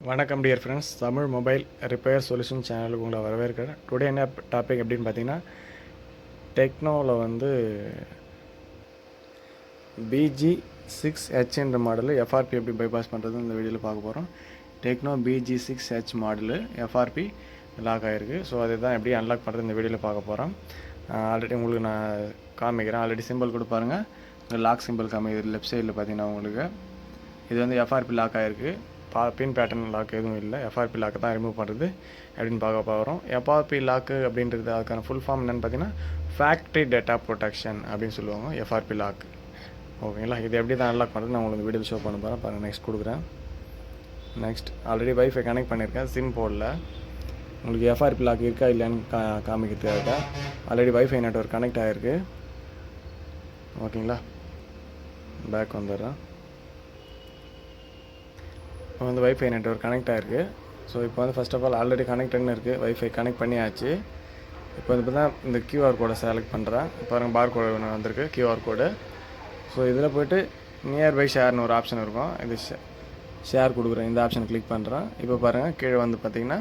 வணக்கம் dear friends, Tamil mobile repair solution சேனலுக்கு உங்களை வரவேற்கிறேன். டுடே என்ன டாபிக் அப்படின்னு பார்த்தீங்கன்னா, டெக்னோவில் BG6H என்ற மாடலு எஃப்ஆர்பி எப்படி பைபாஸ் பண்ணுறது இந்த வீடியோவில் பார்க்க போகிறோம். Tecno BG6H model FRP lock ஆகிருக்கு. ஸோ அதை தான் எப்படி அன்லாக் பண்ணுறது இந்த வீடியோவில் பார்க்க போகிறோம். ஆல்ரெடி உங்களுக்கு நான் காமிக்கிறேன். ஆல்ரெடி சிம்பிள் கூட பாருங்கள், இந்த லாக் சிம்பிள் காமிக்கிறது லெஃப்ட் சைடில் பார்த்தீங்கன்னா உங்களுக்கு இது எஃப்ஆர்பி லாக் ஆகிருக்கு. பின் பேட்டர்ன் லாக் எதுவும் இல்லை. எஃப்ஆர்பி லாக்கு தான் ரிமூவ் பண்ணுறது அப்படின்னு பார்க்க போகிறோம். எஃப்ஆர்பி லாக்கு அப்படின்றது அதுக்கான ஃபுல் ஃபார்ம் என்னென்னு பார்த்தீங்கன்னா, ஃபேக்ட்ரி டேட்டா ப்ரொடெக்ஷன் அப்படின்னு சொல்லுவாங்க எஃப்ஆர்பி லாக். ஓகேங்களா, இது எப்படி தான் அன்லாக் பண்ணுறது நான் உங்களுக்கு வீடியோ ஷோ பண்ண போகிறேன். பாருங்கள், நெக்ஸ்ட் கொடுக்குறேன். நெக்ஸ்ட் ஆல்ரெடி வைஃபை கனெக்ட் பண்ணியிருக்கேன். சிம் போடல. உங்களுக்கு எஃப்ஆர்பி லாக் இருக்கா இல்லையான்னு காமிக்கிறதுக்காக ஆல்ரெடி வைஃபை நெட்வொர்க் கனெக்ட் ஆகிருக்கு. ஓகேங்களா, பேக் வந்துடுறேன். இப்போ வைஃபை நெட்வொர்க் கனெக்ட் ஆகிருக்கு. ஸோ இப்போ ஃபர்ஸ்ட் ஆஃப் ஆல் ஆல்ரெடி கனெக்டட்னு இருக்குது. வைஃபை கனெக்ட் பண்ணியாச்சு. இப்போ இப்போ தான் இந்த கியூஆர் கோடை செலக்ட் பண்ணுறேன். பாருங்கள், பார் கோடு ஒன்று வந்திருக்கு, கியூஆர் கோடு. ஸோ இதில் போய்ட்டு நியர்பை ஷேர்னு ஒரு ஆப்ஷன் இருக்கும். இது ஷேர் கொடுக்குறேன். இந்த ஆப்ஷன் கிளிக் பண்ணுறேன். இப்போ பாருங்கள், கீழே பார்த்திங்கன்னா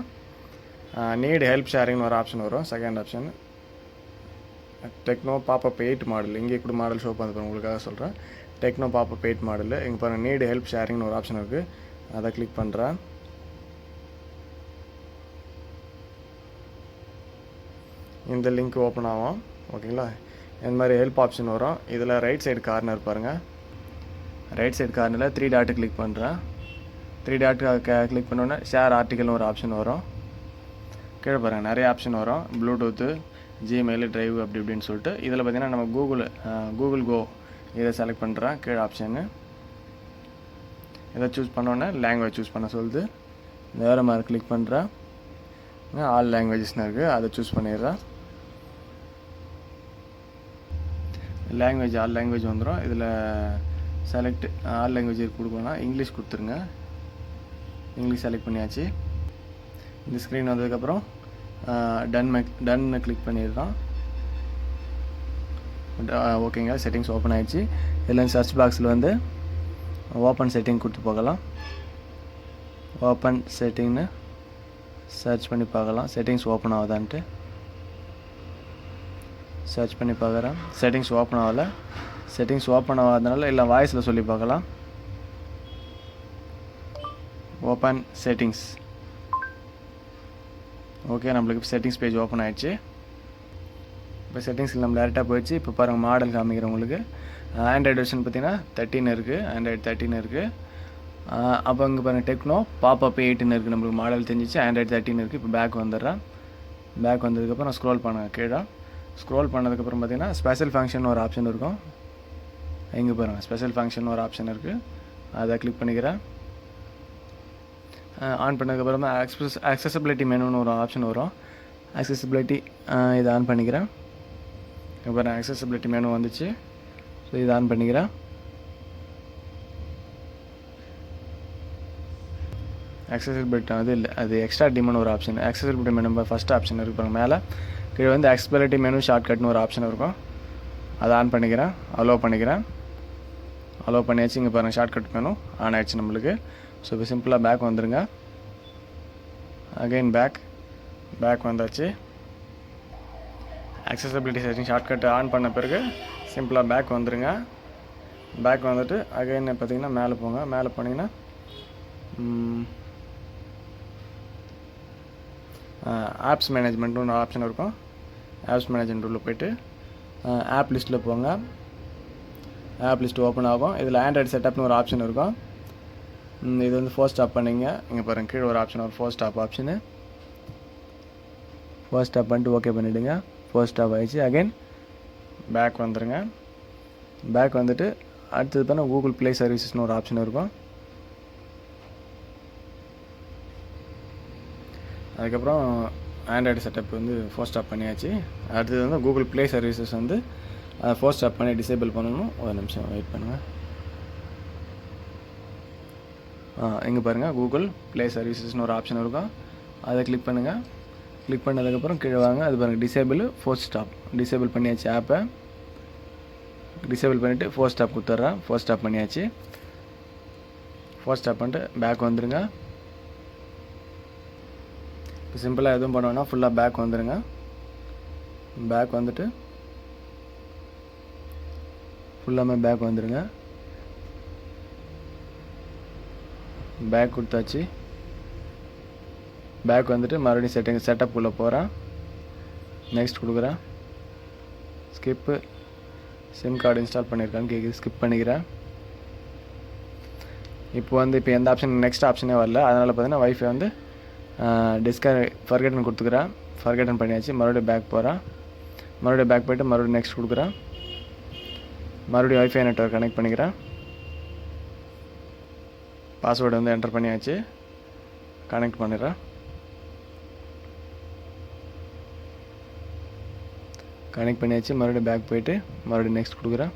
நீட் ஹெல்ப் ஷேரிங்னு ஒரு ஆப்ஷன் வரும். Second option Tecno pop 8 model. இங்கே கூட மாடல் ஷோ பண்ணுறேன், உங்களுக்காக சொல்கிறேன். Tecno pop 8 model. இங்கே பாருங்கள், நீட் ஹெல்ப் ஷேரிங்னு ஒரு ஆப்ஷன் இருக்குது. அதை கிளிக் பண்ணுறேன். இந்த லிங்க் ஓப்பன் ஆகும். ஓகேங்களா, இந்த மாதிரி ஹெல்ப் ஆப்ஷன் வரும். இதில் ரைட் சைடு கார்னர் பாருங்கள். ரைட் சைடு கார்னரில் 3 டாட்டு கிளிக் பண்ணுறேன். 3 டாட்டு கிளிக் பண்ணோன்னே ஷேர் ஆர்டிக்கல்னு ஒரு ஆப்ஷன் வரும். கீழே பாருங்கள், நிறைய ஆப்ஷன் வரும். ப்ளூடூத்து, ஜிமெயில், ட்ரைவ் அப்படி இப்படின்னு சொல்லிட்டு. இதில் பார்த்திங்கன்னா நம்ம கூகுள் கோ இதை செலக்ட் பண்ணுறேன். கீழே ஆப்ஷனு இதை சூஸ் பண்ணோன்னே லாங்குவேஜ் சூஸ் பண்ண சொல்லுது. வேறு மாதிரி கிளிக் பண்ணுறேன். ஆல் லாங்குவேஜஸ்னு இருக்குது, அதை சூஸ் பண்ணிடுறேன். ஆல் லாங்குவேஜ் வந்துடும். இதில் செலக்ட் ஆல் லாங்குவேஜ் கொடுக்கணும்னா இங்கிலீஷ் கொடுத்துருங்க. இங்கிலீஷ் செலக்ட் பண்ணியாச்சு. இந்த ஸ்க்ரீன் வந்ததுக்கப்புறம் டன்னு கிளிக் பண்ணிடுறோம். ஓகேங்க, செட்டிங்ஸ் ஓப்பன் ஆகிடுச்சு. இதில் சர்ச் பாக்ஸில் ஓப்பன் செட்டிங் கொடுத்து பார்க்கலாம். ஓப்பன் செட்டிங்னு சர்ச் பண்ணி பார்க்கலாம். செட்டிங்ஸ் ஓப்பன் ஆகுதான்ட்டு சர்ச் பண்ணி பார்க்குறேன். செட்டிங்ஸ் ஓப்பன் ஆகலை. செட்டிங்ஸ் ஓப்பன் ஆகாதனால இல்லை வாய்ஸில் சொல்லி பார்க்கலாம். Open settings. ஓகே, நம்மளுக்கு செட்டிங்ஸ் பேஜ் ஓப்பன் ஆகிடுச்சு. இப்போ செட்டிங்ஸில் நம்ம டேரெக்டாக போயிடுச்சு. இப்போ பாருங்கள், மாடல் காமிக்கிறேன் உங்களுக்கு. ஆண்ட்ராய்டு வெர்ஷன் பார்த்திங்கன்னா 13 இருக்குது. ஆண்ட்ராய்டு 13 இருக்குது. அப்போ இங்கே பாருங்கள், டெக்னோ பாப்பப் 8ன்னு இருக்குது. நம்மளுக்கு மாடல் தெரிஞ்சிச்சு. ஆண்ட்ராய்டு 13 இருக்குது. இப்போ பேக் வந்துடுறேன். பேக் வந்ததுக்கப்புறம் நான் ஸ்க்ரோல் பண்ணேன். கீழே ஸ்க்ரோல் பண்ணதுக்கப்புறம் பார்த்திங்கன்னா ஸ்பெஷல் ஃபங்க்ஷன் ஒரு ஆப்ஷன் இருக்கும். இங்கே பாருங்கள், ஸ்பெஷல் ஃபங்க்ஷன் ஒரு ஆப்ஷன் இருக்குது. அதை கிளிக் பண்ணிக்கிறேன். ஆன் பண்ணதுக்கப்புறமா அக்சசபிலிட்டி மெனுன்னு ஒரு ஆப்ஷன் வரும். அக்சசபிலிட்டி இதை ஆன் பண்ணிக்கிறேன். இப்போ பாருங்கள், அக்சசபிலிட்டி மெனு வந்துச்சு. ஸோ இதை ஆன் பண்ணிக்கிறேன். அக்சசபிலிட்டி இல்லை, அது எக்ஸ்ட்ரா டிமெனு ஒரு option. Accessibility menu first option இருக்குது பாருங்கள். மேலே கீழே அக்சசபிலிட்டி மெனு ஷார்ட்கட்னு ஒரு ஆப்ஷன் இருக்கும். அதை ஆன் பண்ணிக்கிறேன். அலோவ் பண்ணிக்கிறேன். அலோவ் பண்ணியாச்சு. இங்கே பாருங்கள், ஷார்ட்கட் மெனு ஆன் ஆகிடுச்சு நம்மளுக்கு. ஸோ இப்போ சிம்பிளாக பேக் வந்துடுங்க. அகைன் பேக் வந்தாச்சு. அக்சசபிலிட்டி செட்டிங் ஷார்ட்கட் ஆன் பண்ண பிறகு சிம்பிளாக பேக் வந்துடுங்க. பேக் வந்துட்டு அகைன் பார்த்திங்கன்னா மேலே போங்க. மேலே போனீங்கன்னா ஆப்ஸ் மேனேஜ்மெண்ட்னு ஒரு ஆப்ஷன் இருக்கும். ஆப்ஸ் மேனேஜ்மெண்ட் உள்ள போய்ட்டு ஆப் லிஸ்ட்டில் போங்க. ஆப் லிஸ்ட் ஓப்பன் ஆகும். இதில் ஆண்ட்ராய்டு செட்டப்னு ஒரு ஆப்ஷன் இருக்கும். இது ஃபோர் ஸ்டாப் பண்ணிங்க. இங்கே பாருங்கள், கீழே ஒரு ஆப்ஷன் ஒரு four stop option. Four stop பண்ணிட்டு ஓகே பண்ணிவிடுங்க. ஃபோர் ஸ்டாப் ஆகிடுச்சு. அகைன் பேக் வந்துடுங்க. பேக் வந்துட்டு அடுத்தது பார்த்தா கூகுள் ப்ளே சர்வீசஸ்னு ஒரு ஆப்ஷன் இருக்கும். அதுக்கப்புறம் ஆண்ட்ராய்டு செட்டப் ஃபோர் ஸ்டாப் பண்ணியாச்சு. அடுத்தது Google play services four stop பண்ணி டிசேபிள் பண்ணணும். ஒரு நிமிஷம் வெயிட் பண்ணுங்கள். இங்கே பாருங்கள், கூகுள் ப்ளே சர்வீசஸ்னு ஒரு ஆப்ஷன் இருக்கும். அதை கிளிக் பண்ணுங்கள். கிளிக் பண்ணதுக்கப்புறம் கீழே வாங்க. அது பாருங்கள், டிசேபிள் ஃபோர் ஸ்டாப். டிசேபிள் பண்ணியாச்சு. ஆப்பை டிசேபிள் பண்ணிவிட்டு ஃபோர் ஸ்டாப் கொடுத்துட்றேன். ஃபோர் ஸ்டாப் பண்ணியாச்சு. ஃபோர் ஸ்டாப் பண்ணிட்டு பேக் வந்துடுங்க. சிம்பிளாக எதுவும் பண்ணுவோன்னா ஃபுல்லாக பேக் வந்துடுங்க. பேக் வந்துட்டு ஃபுல்லாமே பேக் வந்துடுங்க. பேக் கொடுத்தாச்சு. பேக் வந்துட்டு மறுபடியும் செட்டப் உள்ள போகிறேன். நெக்ஸ்ட் கொடுக்குறேன். ஸ்கிப்பு சிம் கார்டு இன்ஸ்டால் பண்ணியிருக்கான்னு கேட்குது, ஸ்கிப் பண்ணிக்கிறேன். இப்போ எந்த ஆப்ஷன் நெக்ஸ்ட் ஆப்ஷனே வரல. அதனால் பார்த்தீங்கன்னா வைஃபை வந்து ஃபர்கெட்டன் கொடுத்துக்கிறேன். ஃபர்கெட்டன் பண்ணியாச்சு. மறுபடியும் பேக் போகிறேன். மறுபடியும் பேக் போய்ட்டு மறுபடியும் நெக்ஸ்ட் கொடுக்குறேன். மறுபடியும் வைஃபை நெட்வொர்க் கனெக்ட் பண்ணிக்கிறேன். பாஸ்வேர்டு வந்து என்டர் பண்ணியாச்சு. கனெக்ட் பண்ணிடுறேன். கனெக்ட் பண்ணியாச்சு. மறுபடியும் பேக் போயிட்டு மறுபடியும் நெக்ஸ்ட் கொடுக்குறேன்.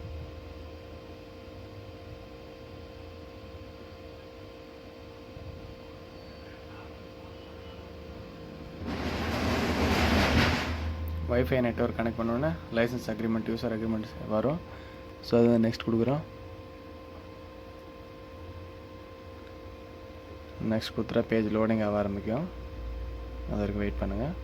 வைஃபை நெட்வொர்க் கனெக்ட் பண்ணோன்னே லைசன்ஸ் அக்ரிமெண்ட் யூசர் அக்ரிமெண்ட் வரும். ஸோ அது நெக்ஸ்ட் கொடுக்குறோம். நெக்ஸ்ட் கொடுத்துட்டா பேஜ் லோடிங் ஆக ஆரம்பிக்கும். அது வரைக்கும் வெயிட் பண்ணுங்கள்.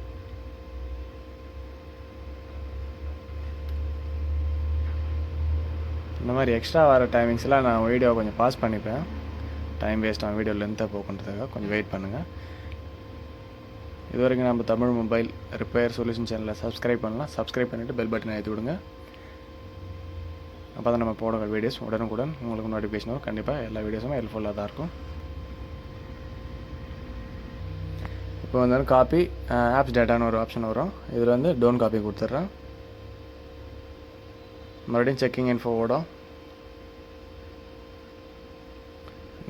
இந்த மாதிரி எக்ஸ்ட்ரா வர டைமிங்ஸ்லாம் நான் வீடியோ கொஞ்சம் பாஸ் பண்ணிப்பேன். டைம் வேஸ்ட் ஆகும், வீடியோ லென்த்தாக போக்குன்றதுக்காக கொஞ்சம் வெயிட் பண்ணுங்கள். இது வரைக்கும் நம்ம தமிழ் மொபைல் ரிப்பேர் சொல்யூஷன் சேனலை சப்ஸ்கிரைப் பண்ணலாம். சப்ஸ்கிரைப் பண்ணிவிட்டு பெல் பட்டனை ஏற்றி விடுங்க. அப்போ தான் நம்ம போடுற வீடியோஸ் உடனுக்குடன் உங்களுக்கு நோட்டிஃபிகேஷன் வரும். கண்டிப்பாக எல்லா வீடியோஸுமே ஹெல்ப்ஃபுல்லாக தான் இருக்கும். இப்போ வந்து காப்பி ஆப்ஸ் டேட்டான்னு ஒரு ஆப்ஷன் வரும். இதில் வந்து டோன் காப்பி கொடுத்துட்றேன். மறுபடியும் செக்கிங் இன்ஃபோ ஓடும்.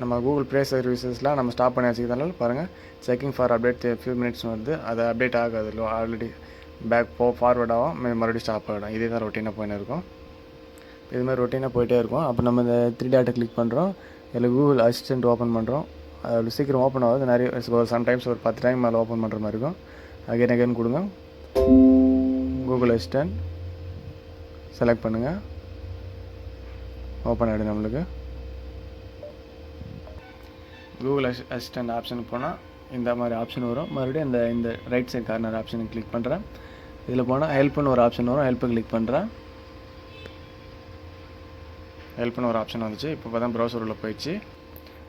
நம்ம கூகுள் ப்ளே சர்வீசஸ்லாம் நம்ம ஸ்டாப் பண்ணி வச்சுக்கிறதுனால பாருங்கள், checking for update few minutes வருது. அது அப்டேட் ஆகாது, ஆல்ரெடி பேக் ஃபார்வர்ட் ஆகும், மறுபடியும் ஸ்டாப் ஆகிடும். இதே தான் ரொட்டீனாக போயின்னு இருக்கும். இதுமாதிரி ரொட்டீனாக போயிட்டே இருக்கும். அப்போ நம்ம இந்த 3 டாட்டை கிளிக் பண்ணுறோம். இதில் கூகுள் அசிஸ்டன்ட் ஓப்பன் பண்ணுறோம். அது சீக்கிரம் ஓப்பன் ஆகுது. நிறைய சம்டைம்ஸ் ஒரு 10 டைம் மேலே ஓப்பன் பண்ணுற மாதிரி இருக்கும். அகைன் கொடுங்க. கூகுள் அசிஸ்டன்ட் செலக்ட் பண்ணுங்கள். ஓப்பன் ஆகிடும். நம்மளுக்கு கூகுள் அசிஸ்டன்ட் ஆப்ஷனுக்கு போனால் இந்த மாதிரி ஆப்ஷன் வரும். மறுபடியும் இந்த ரைட் சைட் கார்னர் ஆப்ஷனுக்கு கிளிக் பண்ணுறேன். இதில் போனால் ஹெல்ப்னு ஒரு ஆப்ஷன் வரும். ஹெல்ப்பை கிளிக் பண்ணுறேன். ஹெல்ப்னு ஒரு ஆப்ஷன் வந்துச்சு. இப்போ பார்த்தா ப்ரௌசர் உள்ள போயிடுச்சு.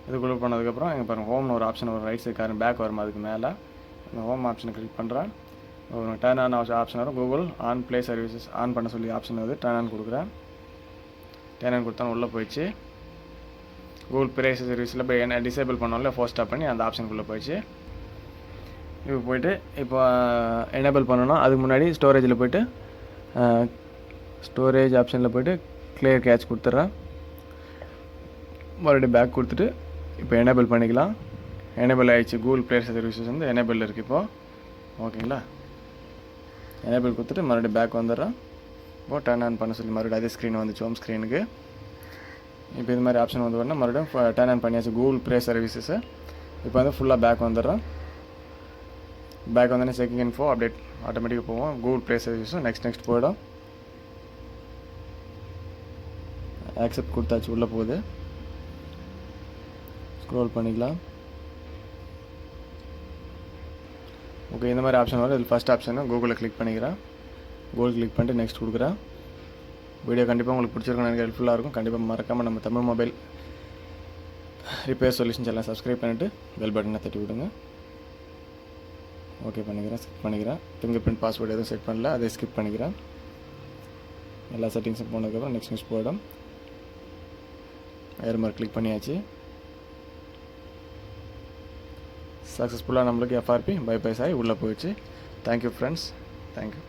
இதுக்குள்ளே போனதுக்கப்புறம் இங்கே பாருங்கள், ஹோம்னு ஒரு ஆப்ஷன் வரும். ரைட் சைட் கார்னர் பேக் வரும். அதுக்கு மேலே இந்த ஹோம் ஆப்ஷனை கிளிக் பண்ணுறேன். ஒரு டர்ன் ஆன் ஆப்ஷன் வரும். Google on play services on பண்ண சொல்லி ஆப்ஷன் வருது. டர்ன் ஆன் கொடுக்குறேன். டர்ன் ஆன் கொடுத்தா உள்ளே போயிடுச்சு. கூகுள் ப்ளே சர்வீஸில் போய் என்ன டிசேபிள் பண்ணோம்ல, ஃபோர்ஸ் ஸ்டாப் பண்ணி அந்த ஆப்ஷனுக்குள்ளே போயிடுச்சு. இப்போ போய்ட்டு இப்போ எனேபிள் பண்ணணும். அதுக்கு முன்னாடி ஸ்டோரேஜில் போய்ட்டு ஸ்டோரேஜ் ஆப்ஷனில் போய்ட்டு கிளியர் கேட்ச் கொடுத்துட்றேன். மறுபடியும் பேக் கொடுத்துட்டு இப்போ எனேபிள் பண்ணிக்கலாம். எனேபிள் ஆகிடுச்சு. கூகுள் ப்ளே சர்வீசஸ் வந்து எனேபிள் இருக்குது இப்போது. ஓகேங்களா? எனேபிள் கொடுத்துட்டு மறுபடியும் பேக் வந்துடுறேன். இப்போ டர்ன் ஆன் பண்ண சொல்லி மறுபடியும் அதே ஸ்க்ரீன் வந்துச்சு, ஹோம் ஸ்க்ரீனுக்கு. இப்போ இது மாதிரி ஆப்ஷன் வந்து வரணும். மறுபடியும் டர்ன் ஆன் பண்ணியாச்சு கூகுள் ப்ளே சர்வீசஸை. இப்போ வந்து ஃபுல்லாக பேக் வந்துடுறேன். பேக் வந்தோடனே செக்கிங் இன்ஃபோ அப்டேட் ஆட்டோமேட்டிக்காக போவோம். கூகுள் ப்ளே சர்வீஸும் நெக்ஸ்ட் போயிடும். ஆக்செப்ட் கொடுத்தாச்சு. உள்ளே போகுது. ஸ்க்ரோல் பண்ணிக்கலாம். ஓகே, இந்த மாதிரி ஆப்ஷன் வரும். இதில் ஃபஸ்ட் ஆப்ஷன் கூகுளில் கிளிக் பண்ணிக்கிறேன். கூகுள் கிளிக் பண்ணிட்டு நெக்ஸ்ட் கொடுக்குறேன். வீடியோ கண்டிப்பாக உங்களுக்கு பிடிச்சிருக்கும், எனக்கு ஹெல்ப்ஃபுல்லாக இருக்கும். கண்டிப்பாக மறக்காமல் நம்ம தமிழ் மொபைல் ரிப்பேர் சொல்யூஷன் சேனலை சப்ஸ்கிரைப் பண்ணிவிட்டு பெல் பட்டனை தட்டி விடுங்க. ஓகே பண்ணிக்கிறேன். ஸ்கிப் பண்ணிக்கிறேன். ஃபிங்கர் பிரிண்ட் பாஸ்வேர்டு எதுவும் செட் பண்ணல, அதை ஸ்கிப் பண்ணிக்கிறேன். எல்லா செட்டிங்ஸும் போனதுக்கப்புறம் நெக்ஸ்ட் போயிடும். வேறு மாதிரி கிளிக் பண்ணியாச்சு. சக்ஸஸ்ஃபுல்லாக நம்மளுக்கு எஃப்ஆர்பி பைபாஸ் ஆகி உள்ளே போயிடுச்சு. Thank you friends. தேங்க்யூ.